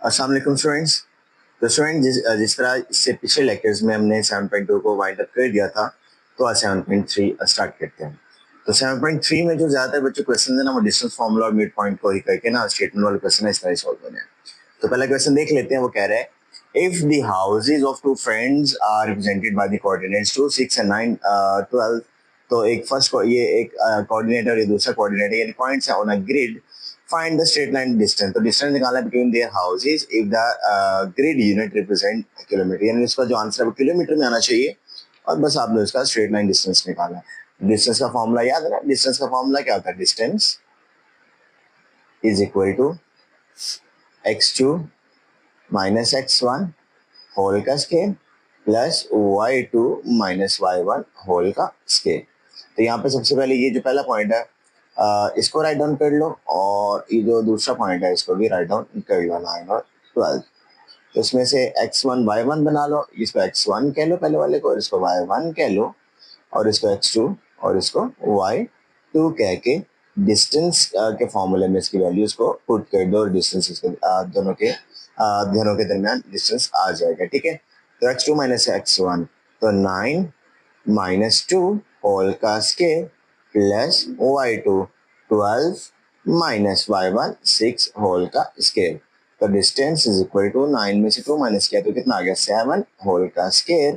अस्सलाम वालेकुम स्टूडेंट्स। तो स्टूडेंट जिस तरह इससे पिछले लेक्चर्स में हमने 7.2 को वाइंड अप कर दिया था, तो आज 7.3 स्टार्ट करते हैं। तो 7.3 में जो ज़्यादातर बच्चों क्वेश्चन है ना, वो डिस्टेंस फार्मूला और मिड पॉइंट को ही करके ना स्टेटमेंट वाले क्वेश्चन है, इस तरह सॉल्व होने हैं। तो पहला क्वेश्चन देख लेते हैं। वो कह रहा है if the houses of two friends are represented by the coordinates 2, 6 and 9, 12। तो एक फर्स्ट को ये एक कोऑर्डिनेटर, ये दूसरा कोऑर्डिनेटर, यानी पॉइंट्स है on a grid. Find the straight line distance। तो डिस्टेंस निकालना है between their houses if the grid unit represent kilometre, यानी इसका जो आंसर है वो किलोमीटर में आना चाहिए और बस आप लोग इसका स्ट्रेट लाइन डिस्टेंस निकालना है। डिस्टेंस का फॉर्मूला याद है ना? डिस्टेंस का फॉर्मूला क्या होता है? Distance is equal to x2 minus x1 whole का square plus y2 minus y1 whole का स्केल। तो यहाँ पे सबसे पहले ये जो पहला पॉइंट है इसको राइट डाउन कर लो, और ये जो दूसरा पॉइंट है इसको भी राइट डाउन कर लो, 9 और 12। तो इसमें से x1 y1 बना लो, इसको x1 कह लो पहले वाले को, और इसको y1 कह लो, और इसको x2 और इसको y2 कह के डिस्टेंस के फॉर्मूले में इसकी वैल्यूज को पुट कर दो, और डिस्टेंस इसके दोनों के दरमियान डिस्टेंस आ जाएगा। ठीक है, तो x2 माइनस x1 तो 9 माइनस 2 होल का square plus y2 12 minus y1 6 whole का स्केल। तो डिस्टेंस इज इक्वल टू 9 में से 2 माइनस किया तो कितना आ गया 7 होल का स्केल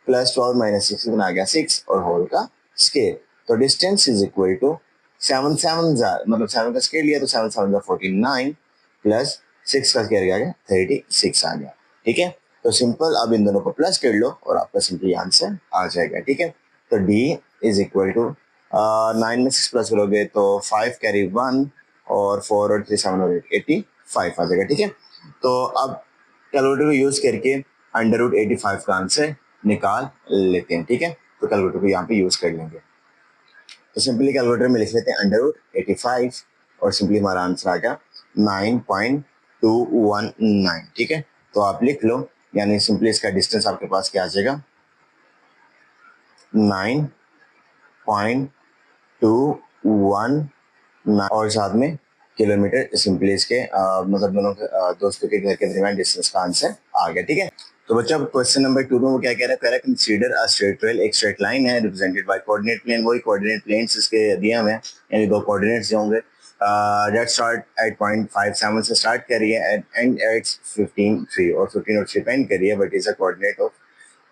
प्लस 12 माइनस 6 कितना आ गया 6 और होल का स्केल। तो डिस्टेंस इज इक्वल टू 7 7 मतलब 7 का स्केल लिया तो 7 7 49 प्लस 6 का स्केल गया 36 आ गया। ठीक है, तो सिंपल अब इन दोनों को प्लस कर लो और आपका सिंपली आंसर आ जाएगा। ठीक है, तो डी इज इक्वल टू 9 में 6 प्लस करोगे तो 5 कैरी 1 और 4 और 3 7 और 8 85 आ जाएगा। ठीक है, तो अब कैलकुलेटर को यूज करके अंडर रूट 85 का आंसर निकाल लेते हैं। ठीक है, तो कैलकुलेटर को यहाँ पे यूज कर लेंगे। तो सिंपली कैलकुलेटर में लिख लेते हैं अंडर रूट 85 और सिंपली हमारा आंसर आ गया 9.219। ठीक है, तो आप लिख लो, यानी सिंपली इसका डिस्टेंस आपके पास क्या आ जाएगा 9.219 और साथ में किलोमीटर। सिंपली इसके मतलब दोनों दोस्तों के घर के दरमियान डिस्टेंस का आंसर आ गया। ठीक है, तो बच्चा क्वेश्चन नंबर 2 में वो क्या कह रहा है? कह रहा है कंसीडर अ स्ट्रेट रेल। एक स्ट्रेट लाइन है रिप्रेजेंटेड बाय कोऑर्डिनेट प्लेन, वही कोऑर्डिनेट प्लेन्स इसके दिए हुए हैं, यानी दो कोऑर्डिनेट्स होंगे। दैट स्टार्ट एट पॉइंट 57 से स्टार्ट कर रही है एंड एट 15 3 और 15 और 3 पेंड कर रही है, but is a coordinate of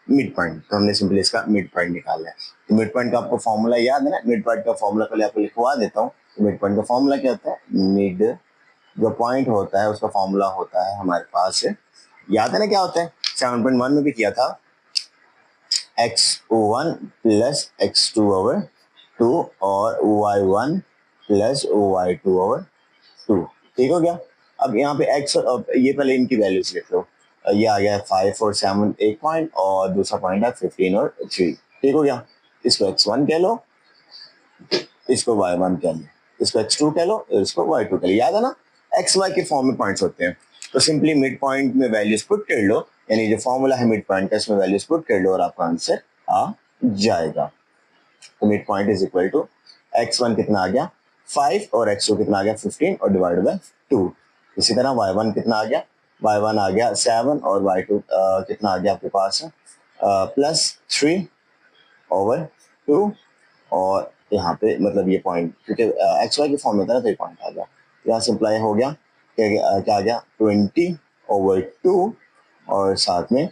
mid point. तो हमने सिंपली इसका मिड पॉइंट निकालना है। तो मिड पॉइंट का आपको फॉर्मूला याद है ना? मिड पॉइंट का फॉर्मूला पहले आपको लिखवा देता हूँ। मिड पॉइंट का फॉर्मूला क्या होता है? मिड जो पॉइंट होता है उसका फॉर्मूला होता है हमारे पास, याद है ना क्या होता है? 7.1 में भी किया था, x1 प्लस x2 ओवर 2 और y1 प्लस y2 ओवर 2। ठीक हो गया। अब यहाँ पे x ये पहले इनकी वैल्यूज लिख लो। ये आ गया 5 और 7 एक पॉइंट, और दूसरा पॉइंट है 15 और 3। ठीक हो गया, इसको x1 कह लो, इसको y1 कह लो, इसको x2 कह लो और इसको y2 कह लो। याद है ना, एक्स वाई के फॉर्म में पॉइंट्स होते हैं। तो सिंपली मिड पॉइंट में वैल्यूज पुट कर लो, यानी जो फॉर्मूला है मिड पॉइंट का इसमें वैल्यूज पुट कर लो और आपका आंसर आ जाएगा। तो mid point is equal to x1 कितना आ गया 5 और x2 कितना आ गया 15 और डिवाइड बाय 2। इसी तरह y1 कितना आ गया, y1 आ गया 7 और y2 कितना आ गया आपके पास प्लस 3 ओवर 2। और यहाँ पे मतलब ये पॉइंट क्योंकि एक्स वाई के फॉर्म में था ना, तो ये पॉइंट आ गया। यहाँ सिंप्लाई हो गया, क्या आ गया 20 ओवर 2 और साथ में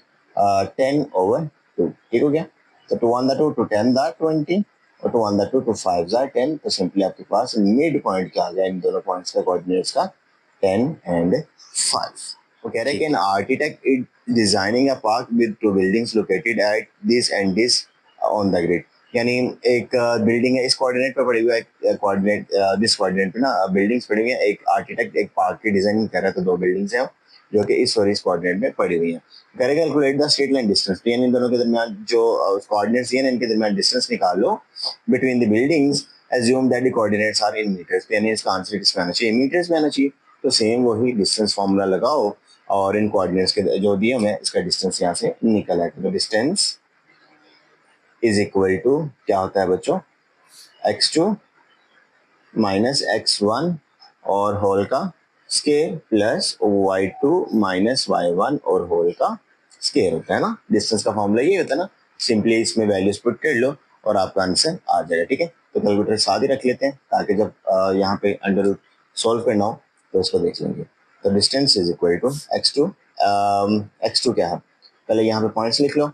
10 ओवर 2। ठीक हो गया, तो 2 1 2 टू 10 20 और 2 1 2 टू 5 10। तो सिंपली आपके पास मिड पॉइंट क्या आ गया इन दोनों पॉइंट्स का कोऑर्डिनेट्स का 10 एंड 5। वो कह रहे हैं कि an architect is designing a park with two buildings located at this and this on the grid. यानी एक बिल्डिंग है इस कोऑर्डिनेट पे पड़ी हुई है, कोऑर्डिनेट दिस कोऑर्डिनेट पे ना बिल्डिंग्स पड़ी हुई है। एक आर्किटेक्ट एक पार्क की डिजाइनिंग कर रहा है, तो दो बिल्डिंग्स हैं जो कि इस और इस कोऑर्डिनेट में पड़ी हुई हैं। करेगा calculate the straight line distance, यानी इन दोनों के दरमियान जो कोऑर्डिनेट्स हैं इनके दरमियान डिस्टेंस निकालो between the buildings. Assume that the coordinates are in metres, यानी इसका आंसर किस में आना चाहिए? मीटर्स में आना चाहिए। तो सेम वही डिस्टेंस फॉर्मूला लगाओ और इन कोऑर्डिनेट्स के जो दिए हमें इसका डिस्टेंस यहाँ से निकल आएगा। तो डिस्टेंस इज इक्वल टू क्या होता है बच्चों x2 माइनस x1 और होल का square plus y2 minus y1 और होल का स्केयर होता है ना। डिस्टेंस का फॉर्मूला ये होता है ना, सिंपली इसमें वैल्यूज पुट कर लो और आपका आंसर आ जाएगा। ठीक है, तो कैलकुलेटर साथ ही रख लेते हैं ताकि जब यहाँ पे अंडर रूट सॉल्व करना हो तो उसको देख लेंगे। तो distance is equal to x2, x2 क्या है, पहले यहाँ पे पॉइंट्स लिख लो।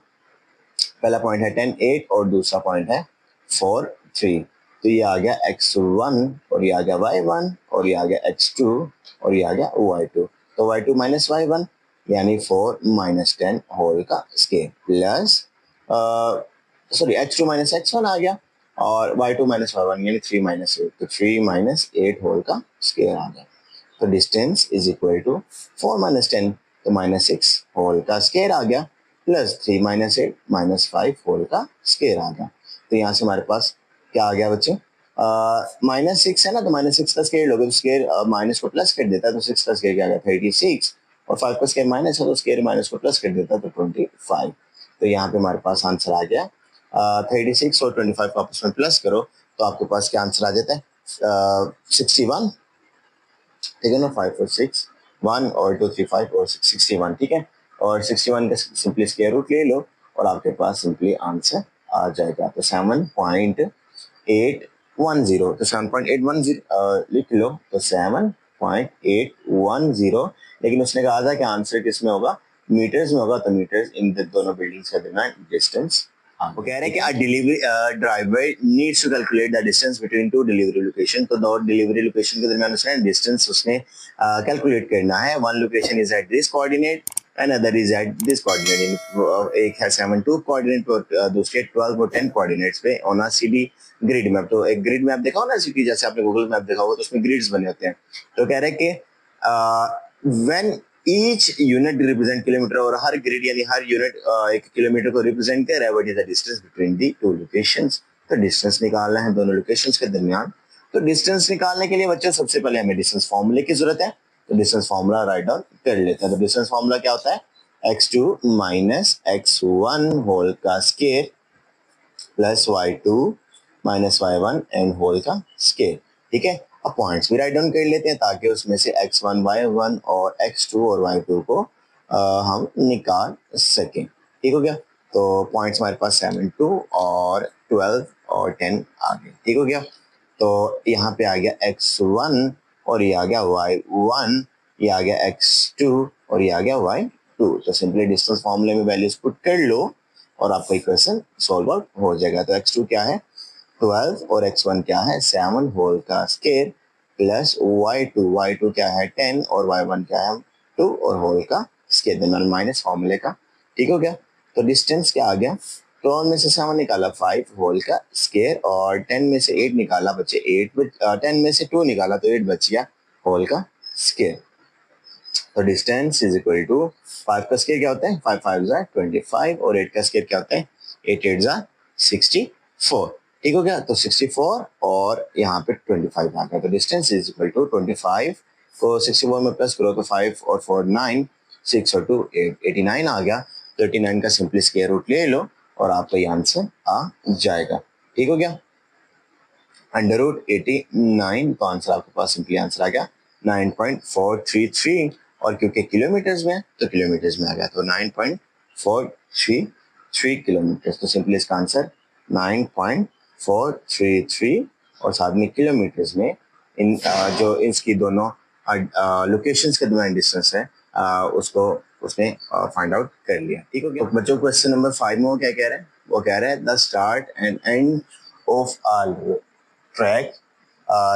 पहला पॉइंट है 10 8 और दूसरा पॉइंट है 4 3। तो ये आ गया x1 और ये आ गया y1 और ये आ गया x2 और ये आ गया y2। तो y2 माइनस y1 यानी 4 माइनस 10 होल का square plus sorry x2 minus x1 आ गया और y2 माइनस y1 यानी 3 माइनस 8। तो 3 माइनस 8 होल का स्केयर आ गया। तो distance is equal to 4 minus 10 तो माइनस 6 होल का स्केयर आ गया प्लस 3 माइनस 8 माइनस 5 होल का स्केयर आ गया। तो यहाँ से हमारे पास क्या आ गया बच्चे, माइनस 6 है ना, तो माइनस 6 का स्केयर लोगे तो स्केयर माइनस को प्लस कर देता है, तो 6 का स्केयर क्या आ गया 36 और 5 का स्केयर माइनस है तो स्केयर माइनस को प्लस कर देता है तो 25। तो यहाँ पे हमारे पास आंसर आ गया 36 और 25 को आपस में प्लस करो तो आपके पास क्या आंसर आ जाता है 61। ठीक है ना, 5 और 6 1 और 2 3 5 और 61। ठीक है, और 61 का सिंपली स्क्वायर रूट ले लो और आपके पास सिंपली आंसर आ जाएगा। तो 7.810, तो 7.810 लिख लो, तो 7.810। लेकिन उसने कहा था कि आंसर किस में होगा, मीटर्स में होगा, तो मीटर्स इन दोनों बिल्डिंग्स का दरमियान डिस्टेंस। वो कह रहे हैं कि a delivery driver needs to calculate the distance between two delivery location। तो दो डिलीवरी लोकेशन के दरमियान उसने डिस्टेंस उसने कैलकुलेट करना है। One location is at this coordinate and other is at this coordinate. एक है 7 2 कोऑर्डिनेट और दूसरे 12 और 10 कोऑर्डिनेट्स पे on a CD grid map. तो एक ग्रिड मैप देखा हो ना सिटी, जैसे आपने गूगल मैप देखा होगा तो उसमें ग्रिड्स बने होते हैं। तो कह रहे हैं कि when each unit represent kilometre, और हर ग्रिड यानी हर यूनिट एक किलोमीटर को रिप्रेजेंट कर रहा है। What is the distance between the two locations. तो डिस्टेंस निकालना है दोनों लोकेशंस के दरमियान। तो डिस्टेंस निकालने के लिए बच्चों सबसे पहले हमें डिस्टेंस फार्मूले की जरूरत है। तो डिस्टेंस फार्मूला राइट डाउन कर लेते हैं। तो डिस्टेंस फार्मूला क्या होता है, x2 माइनस x1 होल का square plus y2 minus y1 and whole का स्केयर। ठीक है, अब पॉइंट्स भी राइट डाउन कर लेते हैं ताकि उसमें से x1 y1 और x2 और y2 को हम निकाल सकें। ठीक हो गया, तो पॉइंट्स हमारे पास 7 2 और 12 और 10 आ गए। ठीक हो गया, तो यहाँ पे आ गया x1 और ये आ गया y1, ये आ गया x2 और ये आ गया y2। तो सिंपली डिस्टेंस फॉर्मूले में वैल्यूज पुट कर लो और आपका इक्वेशन सॉल्व आउट हो जाएगा। तो x2 क्या है 12 और x1 क्या है 7 होल का स्केयर प्लस y2 क्या है 10 और y1 क्या है 2 और होल का स्केयर देना माइनस फॉर्मूले का। ठीक हो गया, तो डिस्टेंस क्या आ गया, 12 में से 7 निकाला 5 होल का स्केयर और 10 में से 8 निकाला बचे 10 में से 2 निकाला तो 8 बच गया होल का स्केयर। तो डिस्टेंस इज इक्वल टू 5 का स्केयर क्या होता है 5 5 जा 25 और 8 का स्केयर क्या होता है 8 8 जा 64। ठीक हो गया, तो 64 और यहाँ पे 25 आ गया। तो डिस्टेंस इज इक्वल टू 25 को 64 में प्लस करो तो 5 और 4 9, 6 और 2 8, 89 आ गया। तो 89 का सिंपली स्क्वायर रूट ले लो और आपका ये आंसर आ जाएगा। ठीक हो गया, अंडर रूट 89 तो आंसर आपके पास सिंपली आंसर आ गया 9.433 और क्योंकि किलोमीटर्स में तो किलोमीटर्स में आ गया तो 9.433 किलोमीटर। तो सिंपली इसका आंसर 9.433 और साथ में किलोमीटर्स में इन जो इसकी दोनों लोकेशंस के दरमियान डिस्टेंस है उसको उसने फाइंड आउट कर लिया। ठीक हो गया, तो बच्चों क्वेश्चन नंबर 5 में वो क्या कह रहे हैं, वो कह रहे हैं the start and end of a track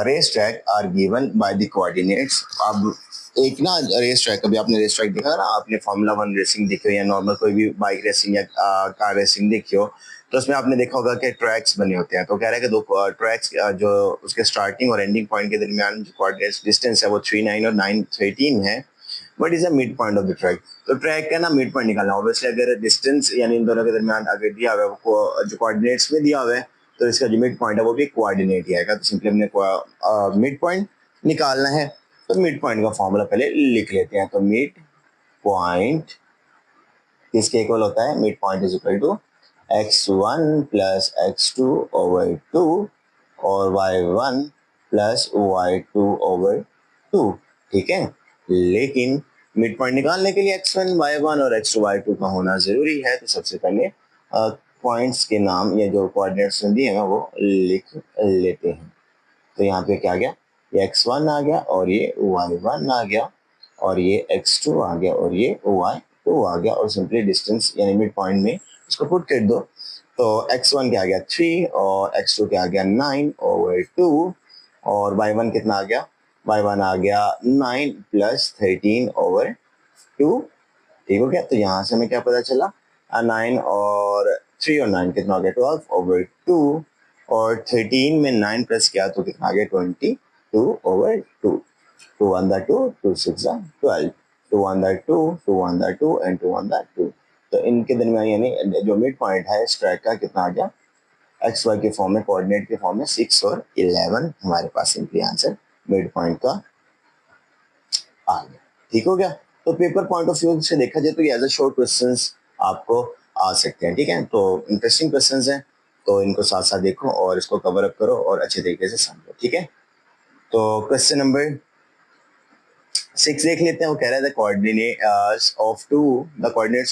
race track are given by the coordinates. अब एक ना रेस ट्रैक, कभी आपने रेस ट्रैक देखा ना, आपने फार्मूला 1 रेसिंग देखी हो या नॉर्मल कोई भी बाइक रेसिंग या कार रेसिंग देखी हो, तो उसमें आपने देखा होगा कि ट्रैक्स बने होते हैं। तो कह रहे हैं कि दो ट्रैक्स जो उसके स्टार्टिंग और एंडिंग पॉइंट के दरमियान जो कोऑर्डिनेट्स डिस्टेंस है वो 3 9 और 9 13 है। What is the mid point of the track. तो ट्रैक का ना मिड पॉइंट निकालना, ऑब्वियसली अगर डिस्टेंस यानी इन दोनों के दरमियान अगर दिया हुआ है जो कोऑर्डिनेट्स में दिया हुआ है तो इसका जो मिड पॉइंट है वो भी कोऑर्डिनेट ही आएगा। तो सिंपली हमने मिड पॉइंट निकालना है। तो मिड पॉइंट का फॉर्मूला पहले लिख लेते हैं। तो मिड पॉइंट किसके इक्वल होता है, mid point is equal to x1 plus x2 over 2 और y1 प्लस y2 ओवर 2। ठीक है। लेकिन मिड पॉइंट निकालने के लिए x1 y1 और x2 y2 का होना जरूरी है, तो सबसे पहले पॉइंट्स के नाम या जो कोऑर्डिनेट्स दिए हैं वो लिख लेते हैं। तो यहाँ पे क्या आ गया, ये x1 आ गया और ये y1 आ गया और ये x2 आ गया और ये y2 आ गया, और सिंपली डिस्टेंस यानी मिड पॉइंट में इसको पुट कर दो। तो x1 क्या आ गया 3 और x2 क्या आ गया 9/2 और y1 कितना आ गया, y1 आ गया 9 + 13/2। ठीक हो गया। तो यहाँ से हमें क्या पता चला, 9 और 3 और 9 कितना हो गया 12/2 और 13 में 9 प्लस किया तो कितना आ गया 22/2। 2 1 2, 2 6 12, 2 1 2, 2 1 2 एंड 2 1 2। तो इनके दरमियान यानी जो मिड पॉइंट है इस ट्रैक का कितना आ गया, एक्स वाई के फॉर्म में, कोऑर्डिनेट के फॉर्म में 6 और 11 हमारे पास सिंपली आंसर मिड पॉइंट का आ गया। ठीक हो गया। तो पेपर पॉइंट ऑफ व्यू से देखा जाए तो ये एज अ शॉर्ट क्वेश्चंस आपको आ सकते हैं। ठीक है, तो इंटरेस्टिंग क्वेश्चंस हैं, तो इनको साथ साथ देखो और इसको कवर अप करो और अच्छे तरीके से समझो। ठीक है, तो क्वेश्चन नंबर 6 देख लेते हैं। वो कह रहा है the coordinates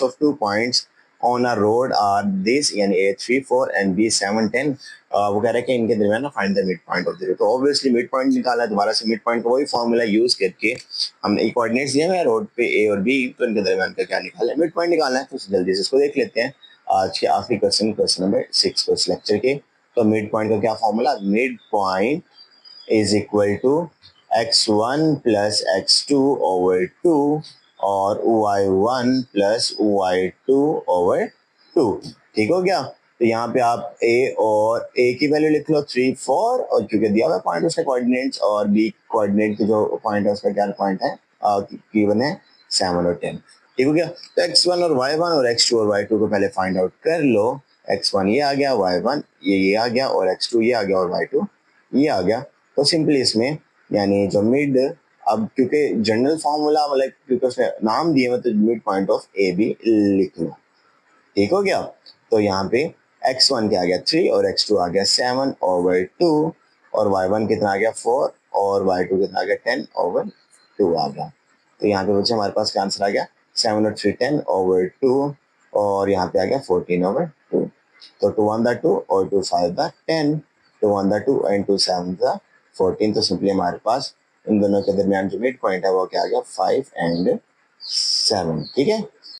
of two points on a road are this, यानी A34 एंड B710। वो कह रहा है कि इनके दरमियान ना find the mid point of the road. तो ऑब्वियसली मिड पॉइंट निकाला है, दोबारा से मिड पॉइंट का वही फॉर्मूला यूज करके हमने कोऑर्डिनेट्स दिए हैं रोड पे A और B, तो इनके दरमियान का क्या निकालना है, मिड पॉइंट निकालना है। तो जल्दी से इसको देख लेते हैं। आज के आखिरी क्वेश्चन नंबर 6 को इस लेक्चर के। तो मिड पॉइंट का क्या formula, mid point is equal to x1 plus x2/2 और y1 प्लस y2/2। ठीक हो गया। तो यहाँ पे आप a की वैल्यू लिख लो 3 4, और क्योंकि दिया हुआ पॉइंट उसका कोऑर्डिनेट्स, और b कोऑर्डिनेट की जो पॉइंट है उसका क्या पॉइंट है गिवन है 7 और 10। ठीक हो गया। तो x1 और y1 और x2 और y2 को पहले फाइंड आउट कर लो। x1 ये आ गया, y1 ये आ गया, और x2 ये आ गया और y2 ये आ गया। तो सिंपली इसमें यानी जो मिड, अब क्योंकि जनरल फार्मूला मतलब क्योंकि उसने नाम दिए मतलब mid point of A B लिख लो। ठीक हो गया। तो यहाँ पे x1 क्या आ गया 3 और x2 आ गया 7/2 और y1 कितना आ गया 4 और y2 कितना आ गया 10/2 आ गया। तो यहाँ पे बच्चे हमारे पास क्या आंसर आ गया 7 और 3 10/2 और यहाँ पे आ गया 14/2। तो 2 1 2 और 2 5 10, 2 1 2 एंड 2 7 14। तो सिंपली हमारे पास इन दोनों के दरमियान जो मिड पॉइंट है वो क्या आ गया 5 एंड 7। ठीक है।